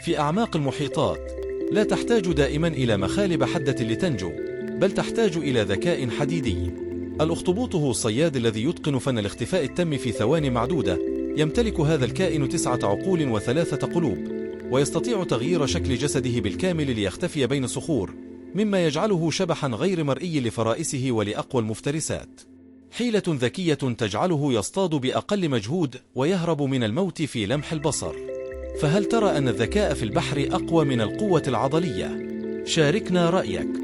في أعماق المحيطات لا تحتاج دائما إلى مخالب حادة لتنجو، بل تحتاج إلى ذكاء حديدي. الأخطبوط هو الصياد الذي يتقن فن الاختفاء التام في ثواني معدودة. يمتلك هذا الكائن 9 عقول و3 قلوب، ويستطيع تغيير شكل جسده بالكامل ليختفي بين الصخور، مما يجعله شبحا غير مرئي لفرائسه ولأقوى المفترسات. حيلة ذكية تجعله يصطاد بأقل مجهود ويهرب من الموت في لمح البصر. فهل ترى أن الذكاء في البحر أقوى من القوة العضلية؟ شاركنا رأيك.